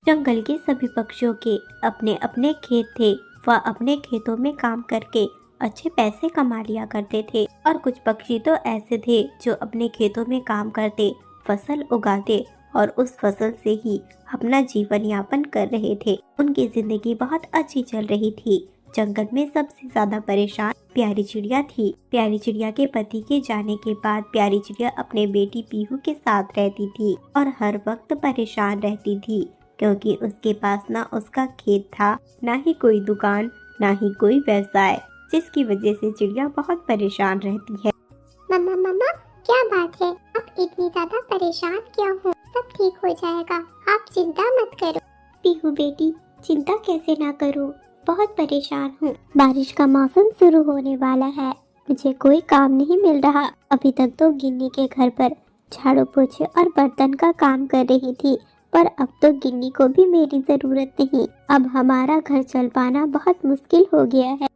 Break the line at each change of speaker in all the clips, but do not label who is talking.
जंगल के सभी पक्षियों के अपने अपने खेत थे। वह अपने खेतों में काम करके अच्छे पैसे कमा लिया करते थे और कुछ पक्षी तो ऐसे थे जो अपने खेतों में काम करते, फसल उगाते और उस फसल से ही अपना जीवन यापन कर रहे थे। उनकी जिंदगी बहुत अच्छी चल रही थी। जंगल में सबसे ज्यादा परेशान प्यारी चिड़िया थी। प्यारी चिड़िया के पति के जाने के बाद प्यारी चिड़िया अपने बेटी पीहू के साथ रहती थी और हर वक्त परेशान रहती थी, क्योंकि उसके पास ना उसका खेत था, ना ही कोई दुकान, ना ही कोई व्यवसाय, जिसकी वजह से चिड़िया बहुत परेशान रहती है।
मम्मा मम्मा, क्या बात है? आप इतनी ज्यादा परेशान क्यों हो? सब ठीक हो जाएगा, आप चिंता मत करो।
पीहू बेटी, चिंता कैसे ना करूं, बहुत परेशान हूँ। बारिश का मौसम शुरू होने वाला है, मुझे कोई काम नहीं मिल रहा। अभी तक तो गिन्नी के घर पर झाड़ू पोछे और बर्तन का काम कर रही थी, पर अब तो गिन्नी को भी मेरी जरूरत नहीं। अब हमारा घर चल पाना बहुत मुश्किल हो गया है।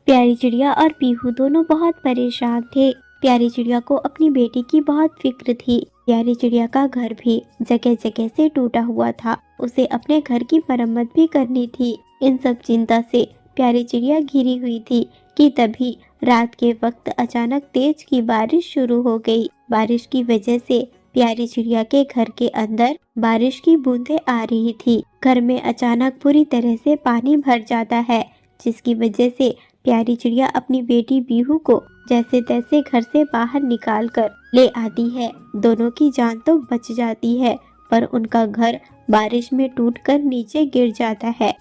प्यारी चिड़िया और पीहू दोनों बहुत परेशान थे। प्यारी चिड़िया को अपनी बेटी की बहुत फिक्र थी। प्यारी चिड़िया का घर भी जगह जगह से टूटा हुआ था, उसे अपने घर की मरम्मत भी करनी थी। इन सब चिंता से प्यारी चिड़िया घिरी हुई थी कि तभी रात के वक्त अचानक तेज की बारिश शुरू हो गई। बारिश की वजह से प्यारी चिड़िया के घर के अंदर बारिश की बूंदें आ रही थी। घर में अचानक पूरी तरह से पानी भर जाता है, जिसकी वजह से प्यारी चिड़िया अपनी बेटी पीहू को जैसे तैसे घर से बाहर निकाल कर ले आती है। दोनों की जान तो बच जाती है, पर उनका घर बारिश में टूटकर नीचे गिर जाता है।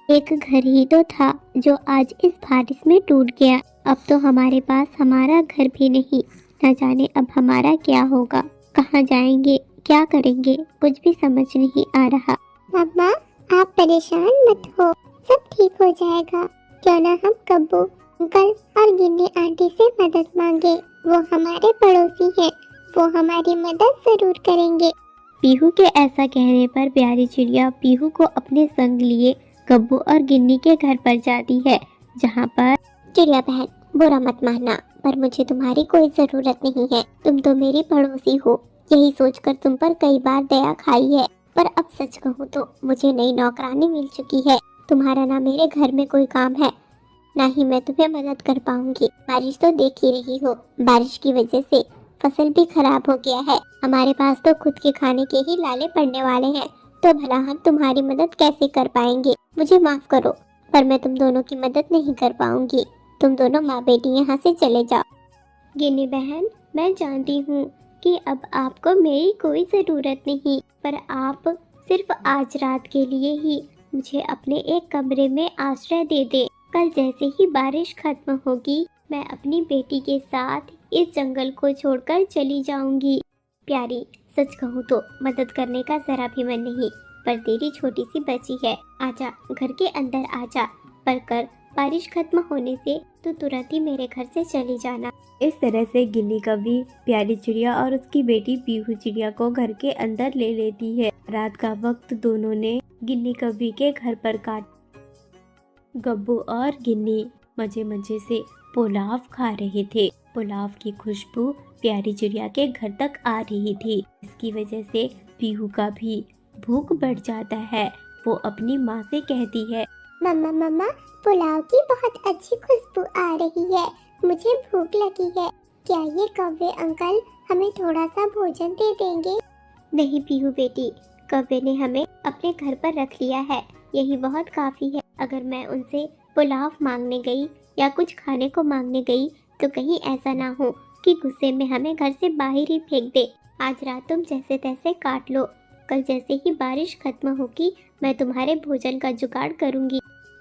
एक घर ही तो था जो आज इस बारिश में टूट गया। अब तो हमारे पास हमारा घर भी नहीं। न जाने अब हमारा क्या होगा, कहाँ जाएंगे, क्या करेंगे, कुछ भी समझ नहीं आ रहा।
मम्मा, आप परेशान मत हो, सब ठीक हो जाएगा। क्यों ना हम कब्बू अंकल और गिन्नी आंटी से मदद मांगे। वो हमारे पड़ोसी हैं, वो हमारी मदद जरूर करेंगे।
पीहू के ऐसा कहने पर प्यारी चिड़िया पीहू को अपने संग लिए कब्बू और गिन्नी के घर पर जाती है, जहाँ पर
चिड़िया बहन, बुरा मत मानना, पर मुझे तुम्हारी कोई जरूरत नहीं है। तुम तो मेरी पड़ोसी हो, यही सोचकर तुम पर कई बार दया खाई है। पर अब सच कहूँ तो मुझे नई नौकरानी मिल चुकी है। तुम्हारा ना मेरे घर में कोई काम है, ना ही मैं तुम्हें मदद कर पाऊंगी। बारिश तो देख ही रही हो, बारिश की वजह से फसल भी खराब हो गया है। हमारे पास तो खुद के खाने के ही लाले पड़ने वाले हैं, तो भला हम तुम्हारी मदद कैसे कर पाएंगे। मुझे माफ करो, पर मैं तुम दोनों की मदद नहीं कर पाऊंगी। तुम दोनों माँ बेटी यहाँ से चले जाओ।
गिन्नी बहन, मैं जानती हूँ कि अब आपको मेरी कोई ज़रूरत नहीं, पर आप सिर्फ आज रात के लिए ही मुझे अपने एक कमरे में आश्रय दे दे। कल जैसे ही बारिश खत्म होगी, मैं अपनी बेटी के साथ इस जंगल को छोड़कर चली जाऊंगी। प्यारी, सच कहूँ तो मदद करने का जरा भी मन नहीं, पर तेरी छोटी सी बच्ची है, आजा, घर के अंदर आजा। पर कर बारिश खत्म होने से तो तुरंत ही मेरे घर से चली जाना। इस तरह से गिन्नी कभी प्यारी चिड़िया और उसकी बेटी पीहू चिड़िया को घर के अंदर ले लेती है। रात का वक्त दोनों ने गिन्नी कभी के घर पर काट। गब्बू और गिन्नी मजे मजे से पुलाव खा रहे थे। पुलाव की खुशबू प्यारी चिड़िया के घर तक आ रही थी। इसकी वजह से पीहू का भी भूख बढ़ जाता है। वो अपनी माँ से कहती है,
मम्मा मम्मा, पुलाव की बहुत अच्छी खुशबू आ रही है, मुझे भूख लगी है। क्या ये कौवे अंकल हमें थोड़ा सा भोजन दे देंगे?
नहीं पीहू बेटी, कौवे ने हमें अपने घर पर रख लिया है, यही बहुत काफी है। अगर मैं उनसे पुलाव मांगने गई या कुछ खाने को मांगने गई तो कहीं ऐसा ना हो कि गुस्से में हमें घर से बाहर ही फेंक दे। आज रात तुम जैसे तैसे काट लो, कल जैसे ही बारिश खत्म होगी मैं तुम्हारे भोजन का जुगाड़ करूंगी।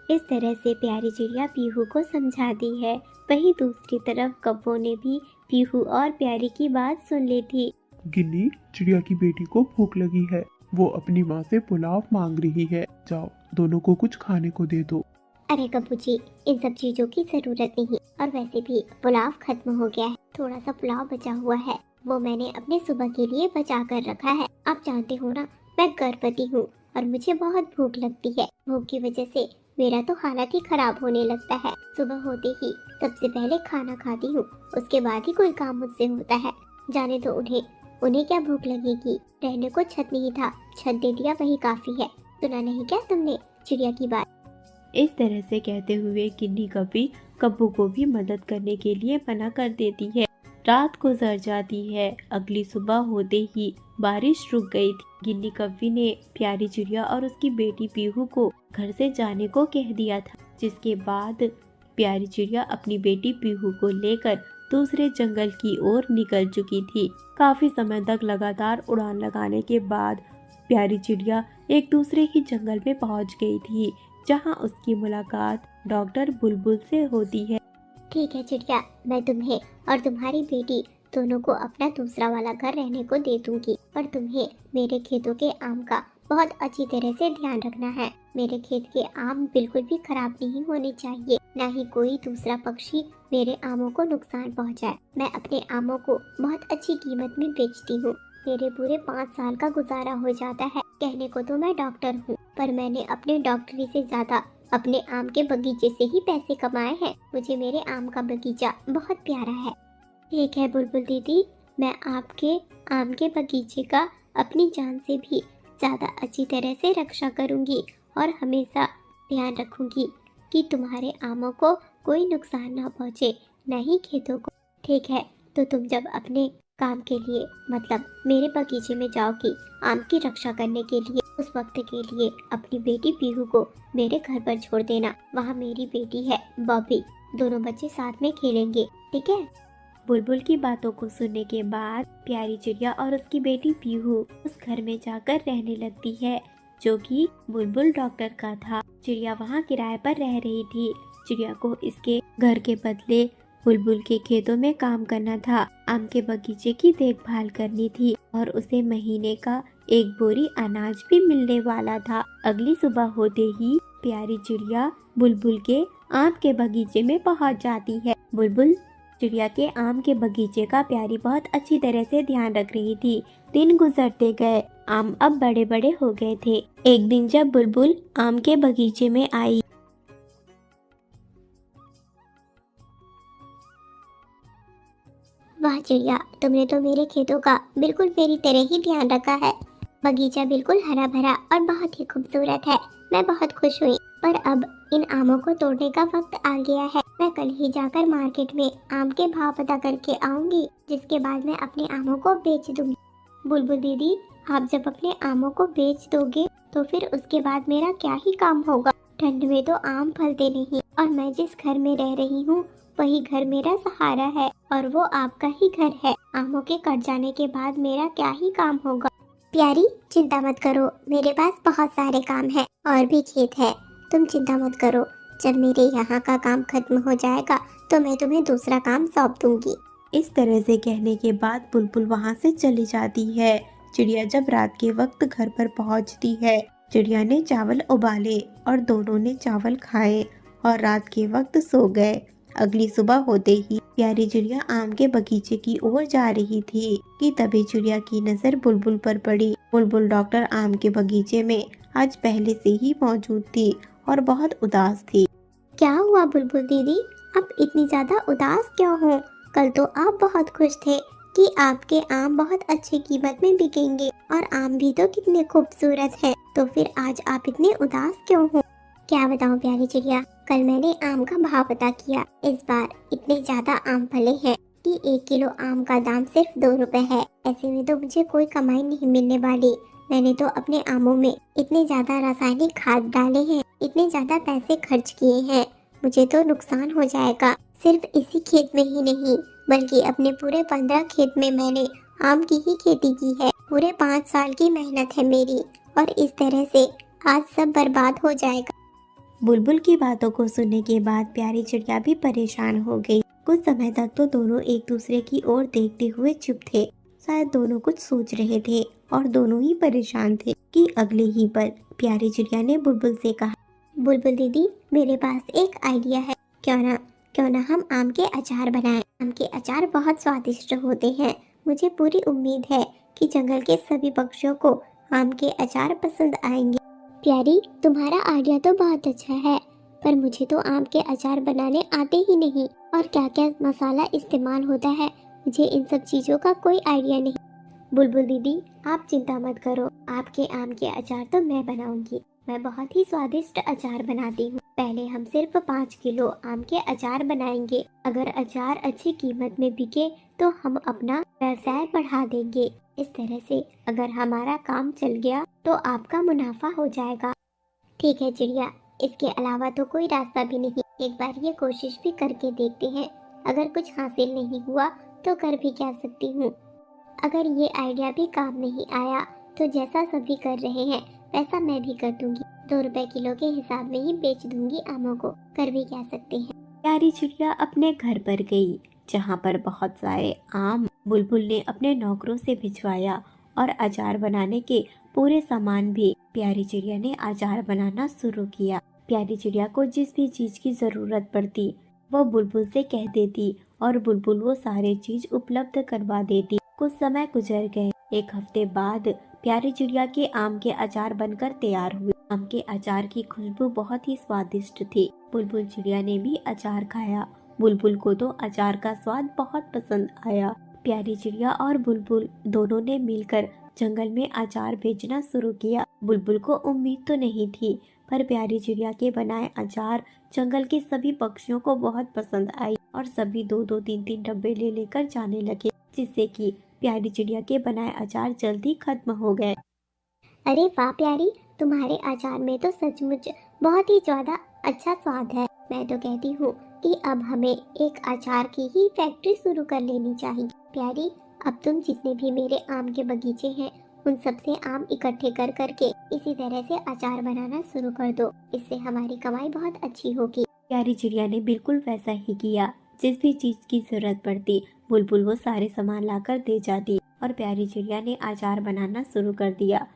इस तरह से प्यारी चिड़िया पीहू को समझाती है। वहीं दूसरी तरफ कब्बू ने भी पीहू और प्यारी की बात सुन ली थी।
गिन्नी, चिड़िया की बेटी को भूख लगी है, वो अपनी माँ से पुलाव मांग रही है, जाओ दोनों को कुछ खाने को दे दो।
अरे कब्बू जी, इन सब चीजों की जरूरत नहीं, और वैसे भी पुलाव खत्म हो गया है। थोड़ा सा पुलाव बचा हुआ है, वो मैंने अपने सुबह के लिए बचा कर रखा है। आप जानते हो ना, मैं गर्भवती हूँ और मुझे बहुत भूख लगती है। भूख की वजह से मेरा तो हालत ही खराब होने लगता है। सुबह होते ही सबसे पहले खाना खाती हूँ, उसके बाद ही कोई काम मुझसे होता है। जाने दो उन्हें, उन्हें क्या भूख लगेगी? रहने को छत नहीं था, छत दे दिया वही काफी है। सुना नहीं क्या तुमने चिड़िया की बात?
इस तरह से कहते हुए गिन्नी कभी कब्बू को भी मदद करने के लिए मना कर देती है। रात गुजर जाती है। अगली सुबह होते ही बारिश रुक गई थी। गिन्नी कव्वी ने प्यारी चिड़िया और उसकी बेटी पीहू को घर से जाने को कह दिया था, जिसके बाद प्यारी चिड़िया अपनी बेटी पीहू को लेकर दूसरे जंगल की ओर निकल चुकी थी। काफी समय तक लगातार उड़ान लगाने के बाद प्यारी चिड़िया एक दूसरे ही जंगल में पहुंच गई थी, जहां उसकी मुलाकात डॉक्टर बुलबुल से होती है।
ठीक है चिड़िया, मैं तुम्हें और तुम्हारी बेटी दोनों को अपना दूसरा वाला घर रहने को दे दूंगी, और तुम्हें मेरे खेतों के आम का बहुत अच्छी तरह से ध्यान रखना है। मेरे खेत के आम बिल्कुल भी खराब नहीं होने चाहिए, ना ही कोई दूसरा पक्षी मेरे आमों को नुकसान पहुंचाए। मैं अपने आमों को बहुत अच्छी कीमत में बेचती हूँ। मेरे पूरे 5 साल का गुजारा हो जाता है। कहने को तो मैं डॉक्टर हूँ, पर मैंने अपने डॉक्टरी से ज्यादा अपने आम के बगीचे से ही पैसे कमाए हैं। मुझे मेरे आम का बगीचा बहुत प्यारा है। ठीक है बुलबुल दीदी, मैं आपके आम के बगीचे का अपनी जान से भी ज्यादा अच्छी तरह से रक्षा करूंगी और हमेशा ध्यान रखूंगी कि तुम्हारे आमों को कोई नुकसान ना पहुंचे, न ही खेतों को। ठीक है, तो तुम जब अपने काम के लिए मतलब मेरे बगीचे में जाओगी आम की रक्षा करने के लिए, उस वक्त के लिए अपनी बेटी पीहू को मेरे घर पर छोड़ देना। वहाँ मेरी बेटी है बॉबी, दोनों बच्चे साथ में खेलेंगे, ठीक है?
बुलबुल की बातों को सुनने के बाद प्यारी चिड़िया और उसकी बेटी पीहू उस घर में जाकर रहने लगती है, जो कि बुलबुल डॉक्टर का था। चिड़िया वहाँ किराए पर रह रही थी। चिड़िया को इसके घर के बदले बुलबुल के खेतों में काम करना था, आम के बगीचे की देखभाल करनी थी और उसे महीने का 1 बोरी अनाज भी मिलने वाला था। अगली सुबह होते ही प्यारी चिड़िया बुलबुल के आम के बगीचे में पहुंच जाती है। बुलबुल चिड़िया के आम के बगीचे का प्यारी बहुत अच्छी तरह से ध्यान रख रही थी। दिन गुजरते गए, आम अब बड़े बड़े हो गए थे। एक दिन जब बुलबुल आम के बगीचे में आई,
वाह चिड़िया, तुमने तो मेरे खेतों का बिल्कुल मेरी तरह ही ध्यान रखा है। बगीचा बिल्कुल हरा भरा और बहुत ही खूबसूरत है। मैं बहुत खुश हुई, पर अब इन आमों को तोड़ने का वक्त आ गया है। मैं कल ही जाकर मार्केट में आम के भाव पता करके आऊंगी, जिसके बाद मैं अपने आमों को बेच दूंगी। बुलबुल दीदी, आप जब अपने आमों को बेच दोगे तो फिर उसके बाद मेरा क्या ही काम होगा? ठंड में तो आम फलते नहीं, और मैं जिस घर में रह रही हूँ वही घर मेरा सहारा है, और वो आपका ही घर है। आमों के कट जाने के बाद मेरा क्या ही काम होगा? प्यारी, चिंता मत करो, मेरे पास बहुत सारे काम है और भी खेत है। तुम चिंता मत करो, जब मेरे यहाँ का काम खत्म हो जाएगा तो मैं तुम्हें दूसरा काम सौंप दूंगी।
इस तरह से कहने के बाद बुलबुल वहाँ से चली जाती है। चिड़िया जब रात के वक्त घर पर पहुँचती है, चिड़िया ने चावल उबाले और दोनों ने चावल खाए और रात के वक्त सो गए। अगली सुबह होते ही प्यारी चिड़िया आम के बगीचे की ओर जा रही थी कि तभी चिड़िया की नजर बुलबुल पर पड़ी। बुलबुल डॉक्टर आम के बगीचे में आज पहले से ही मौजूद थी और बहुत उदास थी।
क्या हुआ बुलबुल दीदी, आप इतनी ज्यादा उदास क्यों हो? कल तो आप बहुत खुश थे कि आपके आम बहुत अच्छी कीमत में बिकेंगे, और आम भी तो कितने खूबसूरत हैं। तो फिर आज आप इतने उदास क्यों हो? क्या बताऊं प्यारी चिड़िया, कल मैंने आम का भाव पता किया। इस बार इतने ज्यादा आम फले हैं कि 1 किलो आम का दाम सिर्फ 2 रुपए है। ऐसे में तो मुझे कोई कमाई नहीं मिलने वाली। मैंने तो अपने आमों में इतने ज्यादा रासायनिक खाद डाले हैं, इतने ज्यादा पैसे खर्च किए हैं, मुझे तो नुकसान हो जाएगा। सिर्फ इसी खेत में ही नहीं, बल्कि अपने पूरे 15 खेत में मैंने आम की ही खेती की है। पूरे 5 साल की मेहनत है मेरी, और इस तरह से आज सब बर्बाद हो जाएगा।
बुलबुल की बातों को सुनने के बाद प्यारी चिड़िया भी परेशान हो गई। कुछ समय तक तो दोनों एक दूसरे की ओर देखते हुए चुप थे। शायद दोनों कुछ सोच रहे थे और दोनों ही परेशान थे कि अगले ही पल प्यारी चिड़िया ने बुलबुल से कहा,
बुलबुल दीदी, मेरे पास एक आइडिया है। क्यों ना हम आम के अचार बनाएं। आम के अचार बहुत स्वादिष्ट होते हैं। मुझे पूरी उम्मीद है कि जंगल के सभी पक्षियों को आम के अचार पसंद आएंगे। प्यारी, तुम्हारा आइडिया तो बहुत अच्छा है, पर मुझे तो आम के अचार बनाने आते ही नहीं, और क्या क्या मसाला इस्तेमाल होता है मुझे इन सब चीजों का कोई आइडिया नहीं। बुलबुल दीदी, आप चिंता मत करो, आपके आम के अचार तो मैं बनाऊंगी। मैं बहुत ही स्वादिष्ट अचार बनाती हूँ। पहले हम सिर्फ 5 किलो आम के अचार बनाएंगे। अगर अचार अच्छी कीमत में बिके तो हम अपना व्यवसाय बढ़ा देंगे। इस तरह से अगर हमारा काम चल गया तो आपका मुनाफा हो जाएगा। ठीक है चिड़िया, इसके अलावा तो कोई रास्ता भी नहीं। एक बार ये कोशिश भी करके देखते हैं। अगर कुछ हासिल नहीं हुआ तो कर भी क्या सकती हूँ। अगर ये आइडिया भी काम नहीं आया तो जैसा सभी कर रहे हैं वैसा मैं भी कर दूंगी। 2 रुपए किलो के हिसाब में ही बेच दूंगी आमों को। कर भी क्या सकते हैं।
प्यारी चिड़िया अपने घर पर गई, जहाँ पर बहुत सारे आम बुलबुल ने अपने नौकरों से भिजवाया और अचार बनाने के पूरे सामान भी प्यारी चिड़िया ने अचार बनाना शुरू किया। प्यारी चिड़िया को जिस भी चीज की जरूरत पड़ती वो बुलबुल से कह देती और बुलबुल वो सारे चीज उपलब्ध करवा देती। कुछ समय गुजर गए। 1 हफ्ते बाद प्यारी चिड़िया के आम के अचार बनकर तैयार हुए। आम के अचार की खुशबू बहुत ही स्वादिष्ट थी। बुलबुल चिड़िया ने भी अचार खाया। बुलबुल को तो अचार का स्वाद बहुत पसंद आया। प्यारी चिड़िया और बुलबुल दोनों ने मिलकर जंगल में अचार बेचना शुरू किया। बुलबुल को उम्मीद तो नहीं थी, पर प्यारी चिड़िया के बनाए अचार जंगल के सभी पक्षियों को बहुत पसंद आई और सभी 2-2, 3-3 डब्बे ले लेकर जाने लगे, जिससे कि प्यारी चिड़िया के बनाए अचार जल्दी खत्म हो गए।
अरे वाह प्यारी, तुम्हारे अचार में तो सचमुच बहुत ही ज्यादा अच्छा स्वाद है। मैं तो कहती हूँ कि अब हमें एक अचार की ही फैक्ट्री शुरू कर लेनी चाहिए। प्यारी, अब तुम जितने भी मेरे आम के बगीचे हैं उन सब से आम इकट्ठे कर करके इसी तरह से अचार बनाना शुरू कर दो। इससे हमारी कमाई बहुत अच्छी होगी।
प्यारी चिड़िया ने बिल्कुल वैसा ही किया। जिस भी चीज की जरूरत पड़ती बुलबुल वो सारे सामान लाकर दे जाती और प्यारी चिड़िया ने अचार बनाना शुरू कर दिया।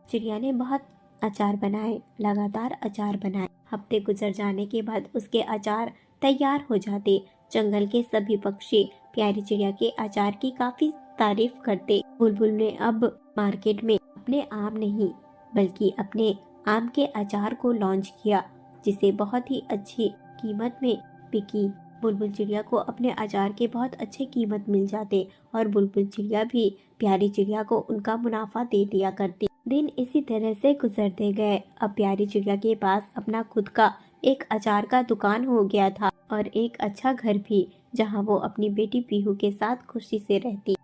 चिड़िया ने बहुत अचार बनाए, लगातार अचार बनाए। हफ्ते गुजर जाने के बाद उसके अचार तैयार हो जाते। जंगल के सभी पक्षी प्यारी चिड़िया के अचार की काफी तारीफ करते। बुलबुल ने अब मार्केट में अपने आम नहीं बल्कि अपने आम के अचार को लॉन्च किया, जिसे बहुत ही अच्छी कीमत में बिकी। बुलबुल चिड़िया को अपने अचार के बहुत अच्छे कीमत मिल जाते और बुलबुल चिड़िया भी प्यारी चिड़िया को उनका मुनाफा दे दिया करती। दिन इसी तरह से गुजरते गए। अब प्यारी चिड़िया के पास अपना खुद का एक अचार का दुकान हो गया था और एक अच्छा घर भी, जहाँ वो अपनी बेटी पीहू के साथ खुशी से रहती।